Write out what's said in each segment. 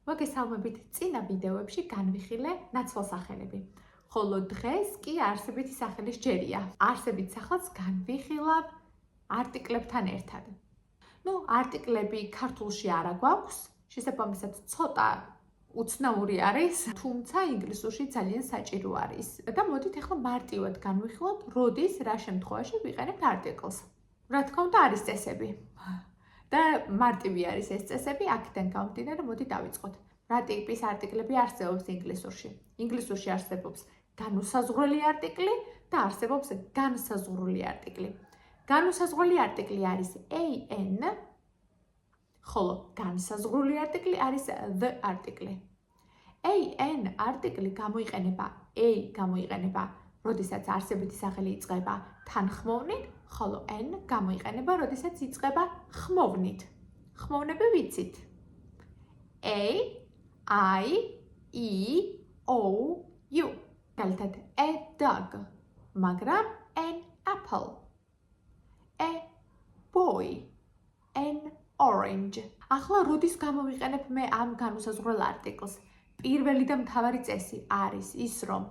მოგესალმებით წინა ვიდეოებში განვიხილე ნაცვალსახელები. ხოლო დღეს კი არსებითი სახელის ჯერია. არსებით სახელს განვიხილავ არტიკლებთან ერთად. არტიკლები ქართულში არა გვაქვს, შესაბამისად ცოტა უცნაური არის, თუმცა ინგლისურში ძალიან საჭირო არის. და მოდით ახლა მარტივად განვიხილოთ, როდის, რა შემთხვევაში ვიყენებთ არტიკლს. რა თქმა უნდა, არის წესები. და მარტივი არის ეს წესები, აქედან გამომდინარე, მოდი დავიწყოთ. რა ტიპის არტიკლები არსებობს ინგლისურში? ინგლისურში არსებობს განუსაზღვრელი არტიკლი და არსებობს განსაზღვრული არტიკლი. განუსაზღვრელი არტიკლი არის an, ხოლო განსაზღვრული არტიკლი არის the არტიკლი. an არტიკლი გამოიყენება, გამოიყენება, როდესაც არსებითი სახელი იწყება თანხმოვნით, ხოლო n გამოიყენება, როდესაც იწყება ხმოვნით. ხმოვნები ვიცით. A, I, E, O, U. მაგალითად, a dog, მაგრამ an apple. A boy, an orange. ახლა როდის გამოვიყენებ მე ამ განუსაზღვრელ არტიკლს? პირველი და მთავარი წესი არის ის, რომ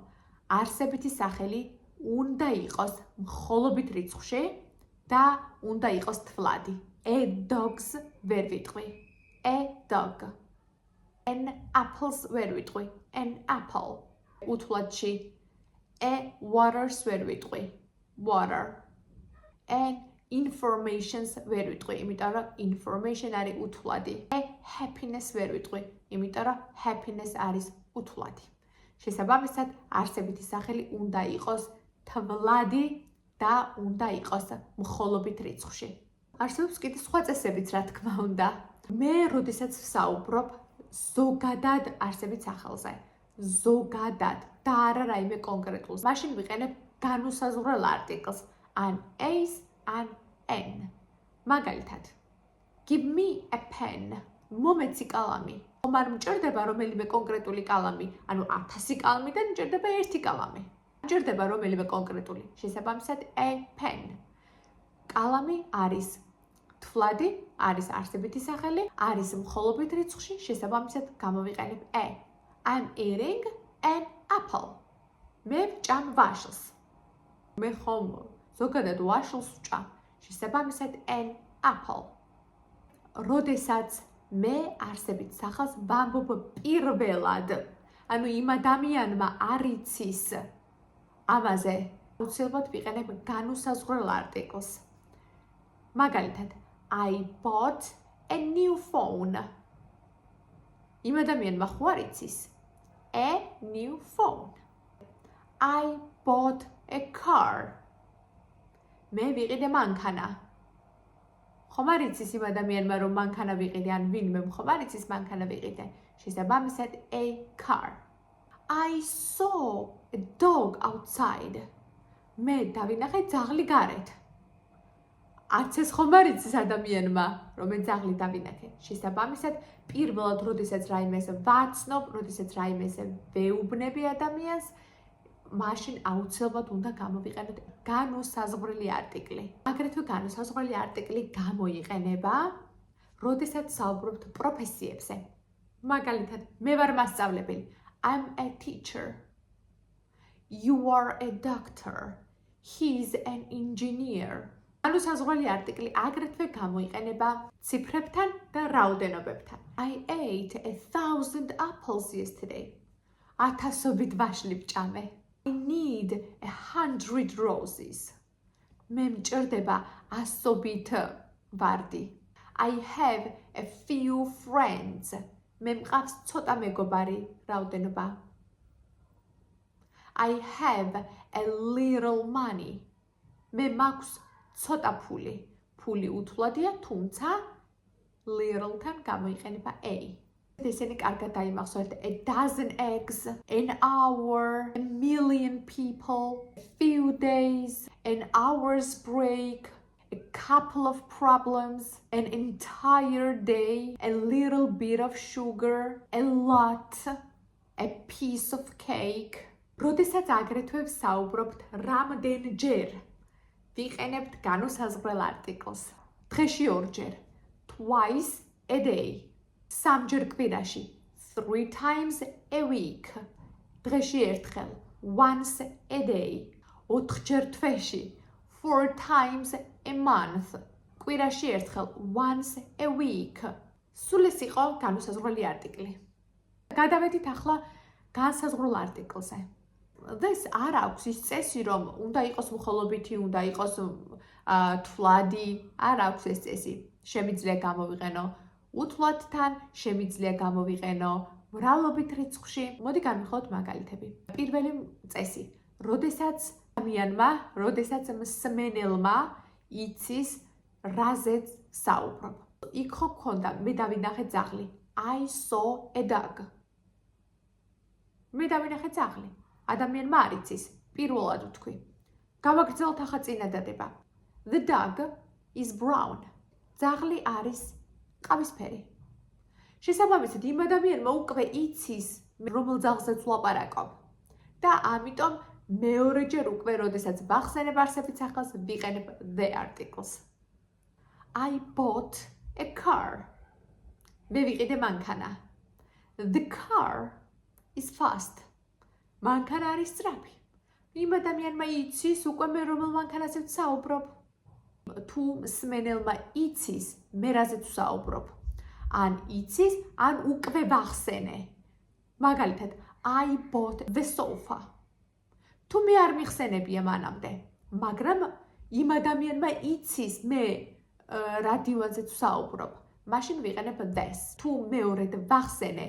არსებითი სახელი უნდა იყოს მხოლობით რიცხვში და უნდა იყოს თვლადი. A dogs ვერ ვიტყვი. A dog. An apples ვერ ვიტყვი. An apple. უთვლადში A waters ვერ ვიტყვი. Water. An informations ვერ ვიტყვი, იმიტომ რომ information არის უთვლადი. A happiness ვერ ვიტყვი, იმიტომ რომ happiness არის უთვლადი. შესაბამისად, არსებითი სახელი უნდა იყოს თვლადი და უნდა იყოს მხოლობით რიცხვში. არსებობს კიდე სხვა წესებიც, რა თქმა უნდა. მე როდესაც ვსაუბრობ ზოგადად არსებით სახელზე, ზოგადად და არა რაიმე კონკრეტულს, მაშინ ვიყენებ განუსაზღვრელ არტიკლს, an a's, an n. მაგალითად, give me a pen. მომეცი კალამი. არ მჭირდება რომელიმე კონკრეტული კალამი, ანუ 1000 კალამიდან მჭირდება ერთი კალამი. მჭირდება რომელიმე კონკრეტული. შესაბამისად a pen. კალამი არის თვლადი, არის არსებითი სახელი, არის მხოლობით რიცხვში, შესაბამისად გამოვიყენებ a. I'm eating an apple. მე ვჭამ ვაშლს. მე ხომ ზოგადად ვაშლს ვჭამ. შესაბამისად an apple. როდესაც მე არსებით სახელს ვამბობ პირველად, ანუ იმ ადამიანმა არ იცის ამაზე, უცებად ვიყენებ განუსაზღვრელ არტიკლს. მაგალითად, I bought a new phone. იმ ადამიანმა ხო არ იცის a new phone. I bought a car. მე ვიყიდე მანქანა. ხომ არ იცის იმ ადამიანმა რომ მანქანა ვიყიდე, ან ვინმე ხომ არ იცის მანქანა ვიყიდე. შესაბამისად a car. I saw a dog outside. მე დავინახე ძაღლი გარეთ. არც ეს ხომ არ იცის ადამიანმა რომ მე ძაღლი დავინახე. შესაბამისად პირველად როდესაც რაიმეს ვაცნობ, როდესაც რაიმეს ვეუბნები ადამიანს, მაშინ აუცილებლად უნდა გამოვიყენოთ განუსაზღვრელი არტიკლი. აგრეთვე განუსაზღვრელი არტიკლი გამოიყენება, როდესაც საუბრობთ პროფესიებზე. მაგალითად, მე ვარ მასწავლებელი. I'm a teacher. You are a doctor. He's an engineer. განუსაზღვრელი არტიკლი აგრეთვე გამოიყენება ციფრებთან და რაოდენობებთან. I ate 1000 apples yesterday. 1000 ვაშლი ვჭამე. I need 100 roses. მე მჭირდება 100 ვარდი. I have a few friends. მე მყავს ცოტა მეგობარი, რაოდენობა. I have a little money. მე მაქვს ცოტა ფული. ფული უთვლადია, თუმცა little-თან გამოიყენება a. ესენი კარგად დაიმახსოვრეთ. A dozen eggs, an hour, a million people, a few days, an hour's break, a couple of problems, an entire day, a little bit of sugar, a lot, a piece of cake. როდესაც აგრეთვე ვსაუბრობთ რამდენჯერ, ვიყენებთ განუსაზღვრელ არტიკლს. დღეში ორჯერ, twice a day. სამჯერ კვირაში, 3 times a week. დღეში ერთხელ. Once a day. 4ჯერ თვეში. 4 times a month. კვირაში ერთხელ. Once a week. სულ ეს იყო განუსაზღვრელი არტიკლი. გადავედით ახლა განსაზღვრულ არტიკლზე. This არ აქვს ის წესი, რომ უნდა იყოს მხოლობითი, უნდა იყოს თვლადი, არ აქვს ეს წესი. Შემიძლია გამოვიყენო უთვლადთან, შემიძლია გამოვიყენო მრავლობით რიცხვში. მოდი განვიხილოთ მაგალითები. პირველი წესი. როდესაც მსმენელმა იცის რაზეც საუბრობ. იქ ხო გქონდა მე დავინახე ძაღლი. I saw a dog. მე დავინახე ძაღლი. ადამიანმა არ იცის. პირველად ვთქვი. გავაგრძელოთ ახლა წინადადება. The dog is brown. ძაღლი არის ყავისფერი. შესაბამისად, იმ ადამიანმა უკვე იცის, რომელ ძაღლზეც ვლაპარაკობ. და ამიტომ მეორეჯერ უკვე, როდესაც ვახსენებ არსებით სახელს, ვიყენებ the articles. I bought a car. მე ვიყიდე მანქანა. The car is fast. მანქანა არის სწრაფი. იმ ადამიანმა იცის უკვე მე რომელ მანქანაზეც საუბრობ. თუ მსმენელმა იცის მე რაზეც ვსაუბრობ. ან იცის, ან უკვე ვახსენე. მაგალითად, I bought the sofa. თუ მე არ მიხსენებია მანამდე, მაგრამ იმ ადამიანმა იცის მე რა დივანზეც ვსაუბრობ. მაშინ ვიყენებ this. თუ მეორედ ვახსენე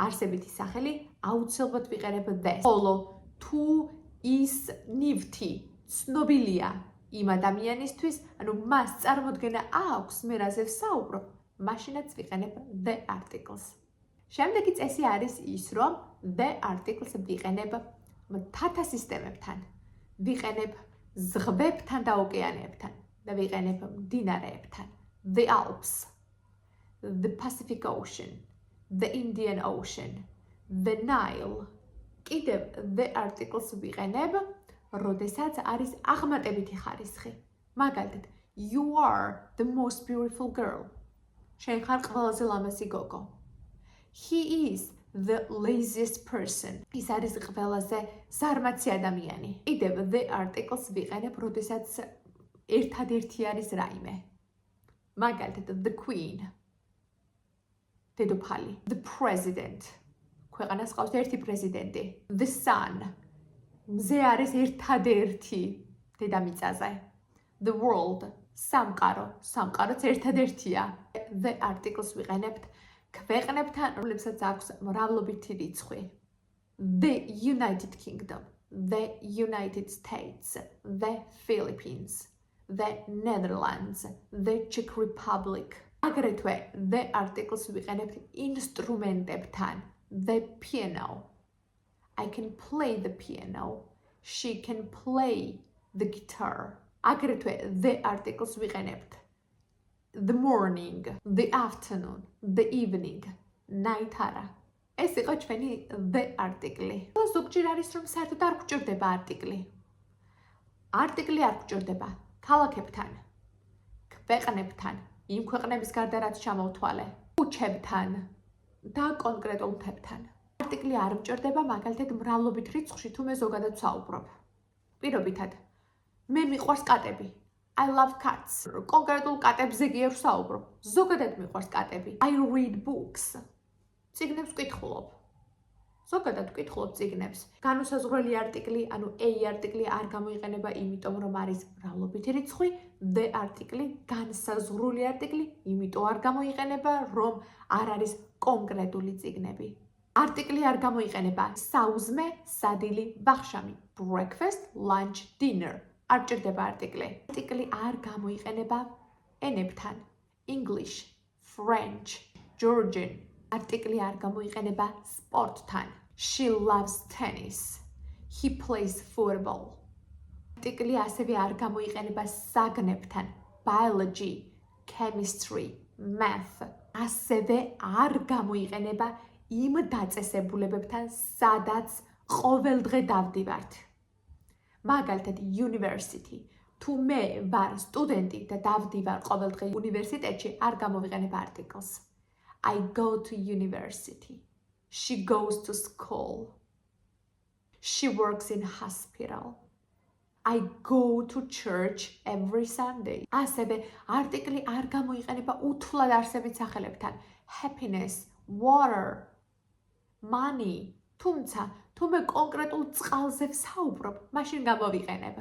არსებითი სახელი, აუცილებლად ვიყენებ this. ხოლო თუ ის ნივთი ცნობილია იმ ადამიანისთვის, ანუ მას წარმოდგენა აქვს მე რაზე ვსაუბრობ, მაშინაც ვიყენებ the articles. შემდეგი წესი არის ის, რომ the articles ვიყენებ მთათა სისტემებთან, ვიყენებ ზღვებთან და ოკეანეებთან და ვიყენებ მდინარეებთან. The Alps, the Pacific Ocean, the Indian Ocean, the Nile. კიდევ the articles ვიყენებ, როდესაც არის აღმატებითი ხარისხი. მაგალითად, you are the most beautiful girl. შენ ხარ ყველაზე ლამაზი გოგო. He is the laziest person. ის არის ყველაზე ზარმაცი ადამიანი. კიდევ the articles ვიყენებ, როდესაც ერთადერთი არის რაიმე. მაგალითად, the queen. დედოფალი. The president. ქვეყანას ყავს ერთი პრეზიდენტი. The sun. მზე არის ერთადერთი დედამიწაზე. The world. სამყაროც ერთადერთია. The articles ვიყენებთ ქვეყნებთან, რომლებსაც აქვს მრავლობითი რიცხვი. The United Kingdom, the United States, the Philippines, the Netherlands, the Czech Republic. აგრეთვე the articles ვიყენებთ ინსტრუმენტებთან. The piano. I can play the piano. She can play the guitar. აგრეთვე the articles ვიყენებთ the morning, the afternoon, the evening, night არა. ეს იყო ჩვენი the article. ზოგჯერ არის რომ საერთოდ არ გვჭირდება article. article არ გვჭირდება ქალაქებთან, ქვეყნებთან, იმ ქვეყნების გარდა რაც ჩამოვთვალე, ქუჩებთან და კონკრეტულ მთებთან. article არ მჭირდება მაგალითად მრავლობით რიცხვში თუ მე ზოგადად ვსაუბრობ. პირობითად მე მიყვარს კატები. I love cats. კონკრეტულ კატებზე კი არ ვსაუბრობ. ზოგადად მიყვარს კატები. I read books. წიგნებს ვკითხულობ. ზოგადად ვკითხულობ წიგნებს. განუსაზღვრელი არტიკლი, ანუ a არტიკლი არ გამოიყენება, იმიტომ რომ არის მრავლობითი რიცხვი. The არტიკლი განსაზღვრული არტიკლი, იმიტომ არ გამოიყენება, რომ არ არის კონკრეტული წიგნები. არტიკლი არ გამოიყენება საუზმე, სადილი, ბაღშამი. Breakfast, lunch, dinner. არ ჭირდება არტიკლი. არტიკლი არ გამოიყენება ენებთან. English, French, Georgian. არტიკლი არ გამოიყენება სპორტთან. She loves tennis. He plays football. არტიკლი ასევე არ გამოიყენება საგნებთან. Biology, chemistry, math. ასევე არ გამოიყენება იმ დაწესებულებებთან, სადაც ყოველდღე დავდივართ. მაგალითად, university. თუ მე ვარ სტუდენტი და დავდივარ ყოველდღე უნივერსიტეტში, არ გამოვიყენებ articles. I go to university. She goes to school. She works in hospital. I go to church every Sunday. ასევე არტიკლი არ გამოიყენება უთვლად არსებით სახელებთან. Happiness, water, money. თუმცა, თუ მე კონკრეტულ წყალზე ვსაუბრობ, მაშინ გამოვიყენებ.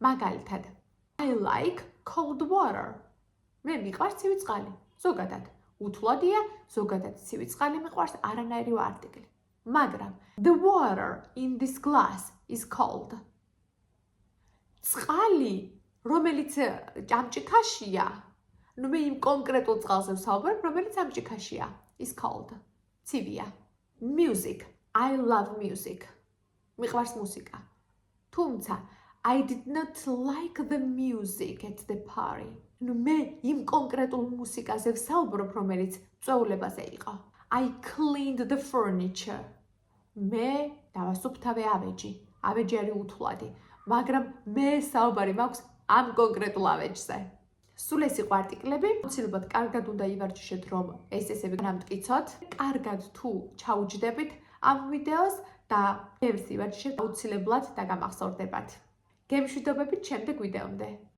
მაგალითად, I like cold water. მე მიყვარს ცივი წყალი. ზოგადად, უთვლადია, ზოგადად ცივი წყალი მიყვარს, არანაირი არტიკლი. მაგრამ the water in this glass is cold. წყალი, რომელიც ჭამჭიქაშია, ნუ მე იმ კონკრეტულ წყალზე ვსაუბრობ, რომელიც ჭამჭიქაშია, is cold. ცივია. Music. I love music. მიყვარს მუსიკა. თუმცა, I did not like the music at the party. ნუ მე იმ კონკრეტულ მუსიკაზე ვსაუბრობ, რომელიც წვეულებაზე იყო. I cleaned the furniture. მე დავასუფთავე ავეჯი. ავეჯი არის უთვლადი, მაგრამ მე საუბარი მაქვს ამ კონკრეტულ ავეჯზე. სულ ეს იყო არტიკლები. აუცილებლად კარგად უნდა ივარჯიშოთ, რომ ეს ესები განამტკიცოთ. კარგად თუ ჩაუჯდებით ამ ვიდეოს და ბევრს ივარჯიშეთ, აუცილებლად დაგამახსოვრდებათ. გემშვიდობებით შემდეგ ვიდეომდე.